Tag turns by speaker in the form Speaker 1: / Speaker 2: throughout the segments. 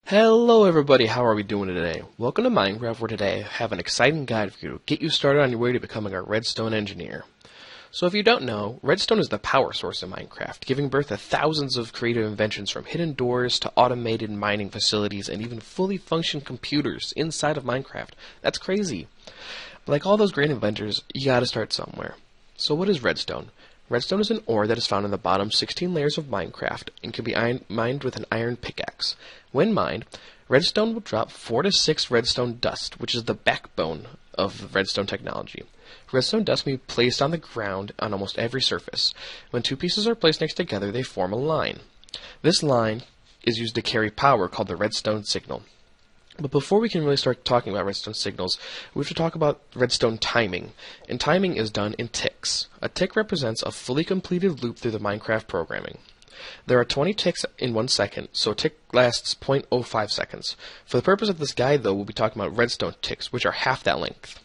Speaker 1: Hello everybody, how are we doing today? Welcome to Minecraft, where today I have an exciting guide for you to get you started on your way to becoming a redstone engineer. So if you don't know, redstone is the power source in Minecraft, giving birth to thousands of creative inventions from hidden doors to automated mining facilities and even fully functioning computers inside of Minecraft. That's crazy. But like all those great inventors, you gotta start somewhere. So what is redstone? Redstone is an ore that is found in the bottom 16 layers of Minecraft and can be mined with an iron pickaxe. When mined, redstone will drop 4 to 6 redstone dust, which is the backbone of redstone technology. Redstone dust can be placed on the ground on almost every surface. When two pieces are placed next together, they form a line. This line is used to carry power called the redstone signal. But before we can really start talking about redstone signals, we have to talk about redstone timing. And timing is done in ticks. A tick represents a fully completed loop through the Minecraft programming. There are 20 ticks in 1 second, so a tick lasts 0.05 seconds. For the purpose of this guide, though, we'll be talking about redstone ticks, which are half that length.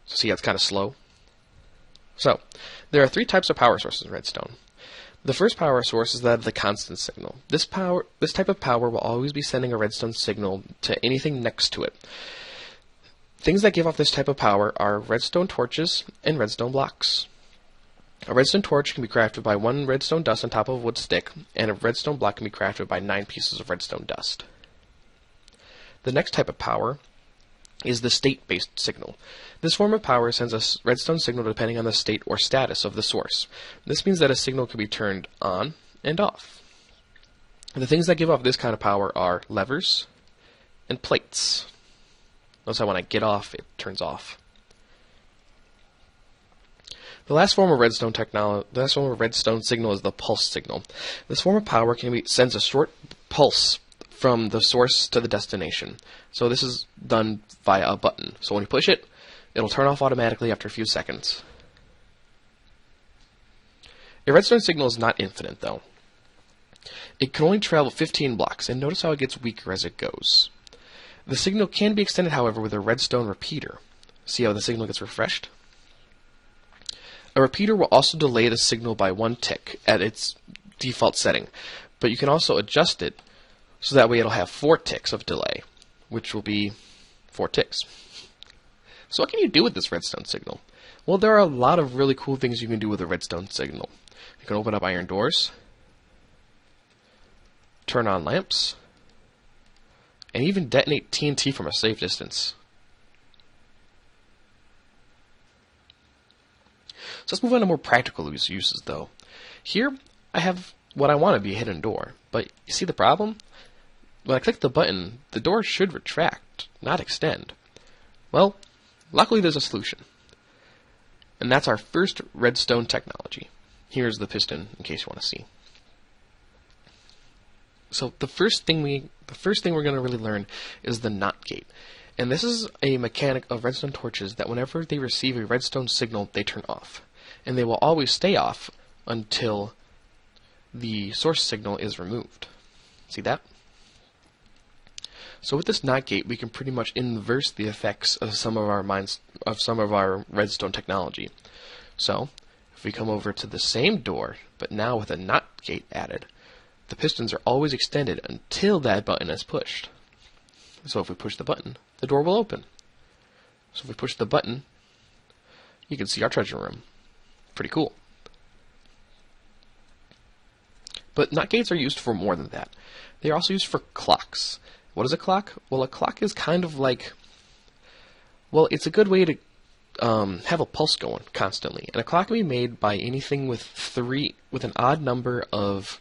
Speaker 1: So see how it's kind of slow? So, there are 3 types of power sources in redstone. The first power source is that of the constant signal. This type of power will always be sending a redstone signal to anything next to it. Things that give off this type of power are redstone torches and redstone blocks. A redstone torch can be crafted by 1 redstone dust on top of a wood stick, and a redstone block can be crafted by 9 pieces of redstone dust. The next type of power is the state-based signal. This form of power sends a redstone signal depending on the state or status of the source. This means that a signal can be turned on and off. The things that give off this kind of power are levers and plates. Notice how when I get off, it turns off. The last form of redstone signal is the pulse signal. This form of power sends a short pulse from the source to the destination. So this is done via a button. So when you push it, it'll turn off automatically after a few seconds. A redstone signal is not infinite, though. It can only travel 15 blocks, and notice how it gets weaker as it goes. The signal can be extended, however, with a redstone repeater. See how the signal gets refreshed? A repeater will also delay the signal by 1 tick at its default setting, but you can also adjust it so that way it'll have 4 ticks of delay, which will be 4 ticks. So what can you do with this redstone signal? Well, there are a lot of really cool things you can do with a redstone signal. You can open up iron doors, turn on lamps, and even detonate TNT from a safe distance. So let's move on to more practical uses, though. Here, I have what I want to be a hidden door, but you see the problem? When I click the button, the door should retract, not extend. Well, luckily there's a solution. And that's our first redstone technology. Here's the piston, in case you want to see. So the first thing we're going to really learn is the NOT gate. And this is a mechanic of redstone torches that whenever they receive a redstone signal, they turn off. And they will always stay off until the source signal is removed. See that? So with this NOT gate, we can pretty much inverse the effects of some of our redstone technology. So if we come over to the same door, but now with a NOT gate added, the pistons are always extended until that button is pushed. So if we push the button, the door will open. So if we push the button, you can see our treasure room. Pretty cool. But NOT gates are used for more than that. They are also used for clocks. What is a clock? Well, a clock is kind of like, well, it's a good way to have a pulse going constantly. And a clock can be made by anything with an odd number of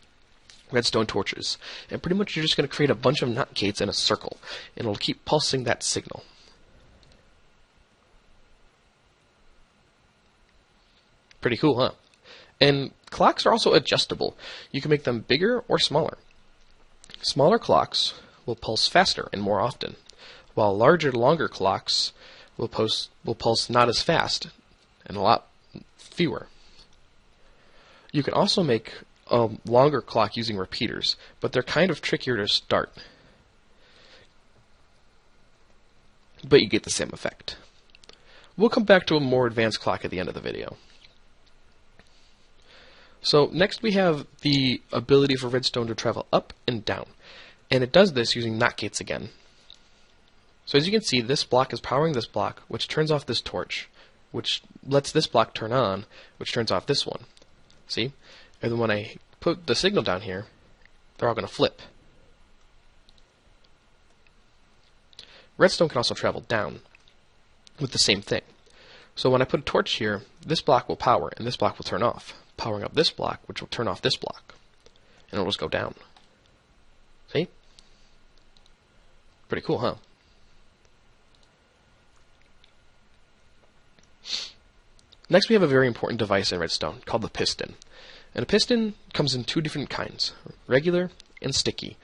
Speaker 1: redstone torches. And pretty much you're just going to create a bunch of NOT gates in a circle, and it'll keep pulsing that signal. Pretty cool, huh? And clocks are also adjustable. You can make them bigger or smaller. Smaller clocks will pulse faster and more often, while larger, longer clocks will pulse not as fast and a lot fewer. You can also make a longer clock using repeaters, but they're kind of trickier to start. But you get the same effect. We'll come back to a more advanced clock at the end of the video. So next we have the ability for redstone to travel up and down. And it does this using NOT gates again. So as you can see, this block is powering this block, which turns off this torch, which lets this block turn on, which turns off this one. See? And then when I put the signal down here, they're all going to flip. Redstone can also travel down with the same thing. So when I put a torch here, this block will power, and this block will turn off, powering up this block, which will turn off this block. And it'll just go down. See? Pretty cool, huh? Next we have a very important device in Redstone called the piston. And a piston comes in two different kinds, regular and sticky.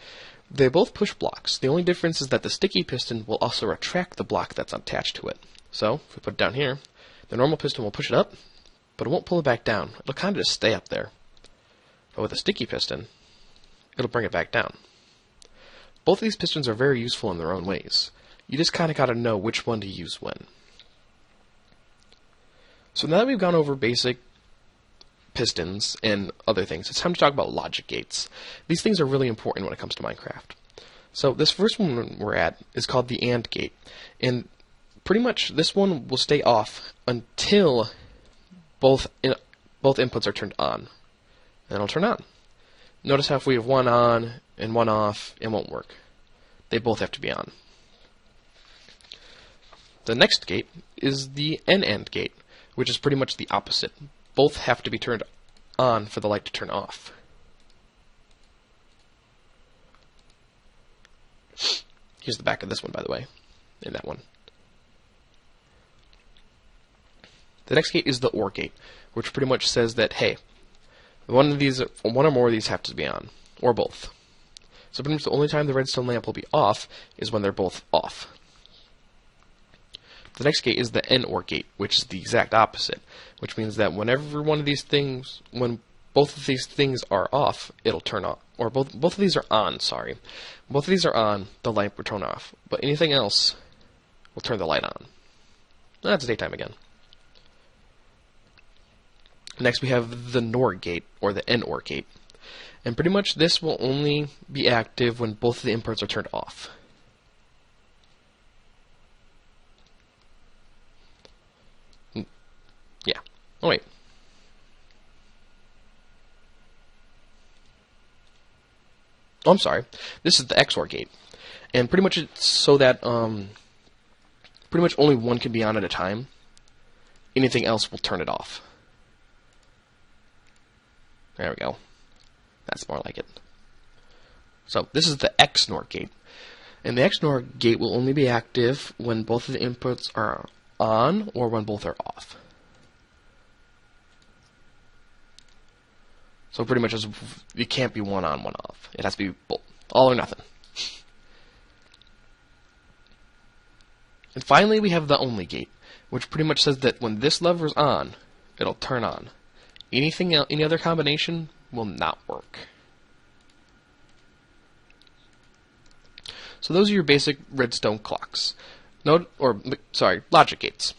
Speaker 1: They both push blocks. The only difference is that the sticky piston will also retract the block that's attached to it. So, if we put it down here, the normal piston will push it up, but it won't pull it back down. It'll kind of just stay up there. But with a sticky piston, it'll bring it back down. Both of these pistons are very useful in their own ways. You just kind of got to know which one to use when. So now that we've gone over basic pistons and other things, it's time to talk about logic gates. These things are really important when it comes to Minecraft. So this first one we're at is called the AND gate. And pretty much this one will stay off until both inputs are turned on. And it'll turn on. Notice how if we have one on and one off, it won't work. They both have to be on. The next gate is the NAND gate, which is pretty much the opposite. Both have to be turned on for the light to turn off. Here's the back of this one, by the way, and that one. The next gate is the OR gate, which pretty much says that, hey, one or more of these have to be on, or both. So pretty much the only time the redstone lamp will be off is when they're both off. The next gate is the NOR gate, which is the exact opposite, which means that whenever one of these things, when both of these things are off, it'll turn on. Or both of these are on, sorry. Both of these are on, the light will turn off. But anything else will turn the light on. That's daytime again. Next we have the NOR gate, or the NOR gate. And pretty much this will only be active when both of the inputs are turned off. Yeah. Oh, wait. Oh, I'm sorry. This is the XOR gate. And pretty much it's so that pretty much only one can be on at a time. Anything else will turn it off. There we go. That's more like it. So this is the XNOR gate. And the XNOR gate will only be active when both of the inputs are on or when both are off. So pretty much it can't be one on, one off. It has to be both. All or nothing. And finally we have the ONLY gate, which pretty much says that when this lever is on, it'll turn on. Anything else, any other combination will not work. So those are your basic redstone clocks. Logic gates.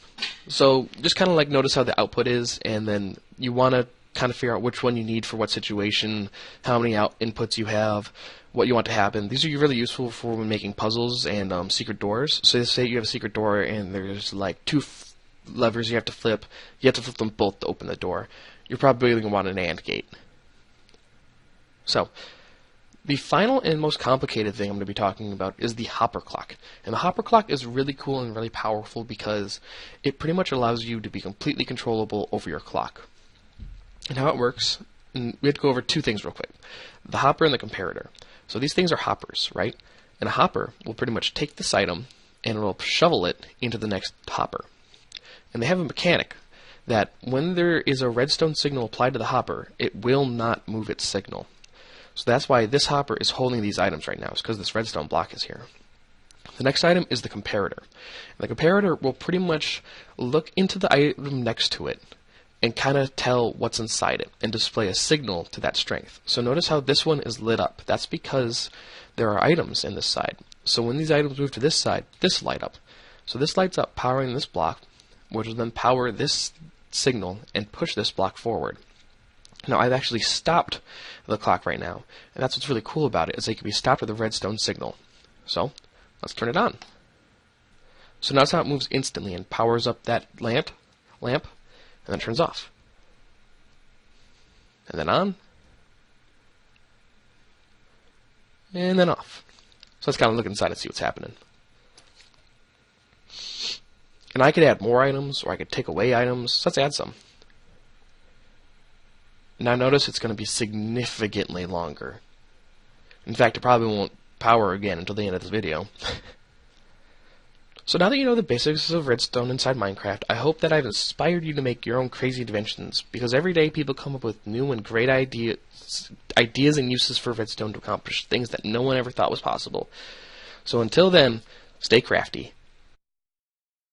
Speaker 1: So just kind of like notice how the output is, and then you want to kind of figure out which one you need for what situation, how many inputs you have, what you want to happen. These are really useful for when making puzzles and secret doors. So say you have a secret door and there's like two levers you have to flip. You have to flip them both to open the door. You're probably going to want an AND gate. So, the final and most complicated thing I'm going to be talking about is the hopper clock. And the hopper clock is really cool and really powerful because it pretty much allows you to be completely controllable over your clock. And how it works, and we have to go over two things real quick. The hopper and the comparator. So these things are hoppers, right? And a hopper will pretty much take this item and it will shovel it into the next hopper. And they have a mechanic that when there is a redstone signal applied to the hopper, it will not move its signal. So that's why this hopper is holding these items right now, is because this redstone block is here. The next item is the comparator. And the comparator will pretty much look into the item next to it and kind of tell what's inside it and display a signal to that strength. So notice how this one is lit up. That's because there are items in this side. So when these items move to this side, this light up. So this lights up, powering this block, which will then power this signal and push this block forward. Now, I've actually stopped the clock right now, and that's what's really cool about it, is it can be stopped with a redstone signal. So, let's turn it on. So notice how it moves instantly and powers up that lamp, and then turns off. And then on, and then off. So let's kind of look inside and see what's happening. And I could add more items, or I could take away items. So let's add some. Now notice it's going to be significantly longer. In fact, it probably won't power again until the end of this video. So now that you know the basics of redstone inside Minecraft, I hope that I've inspired you to make your own crazy inventions, because every day people come up with new and great ideas and uses for redstone to accomplish things that no one ever thought was possible. So until then, stay crafty.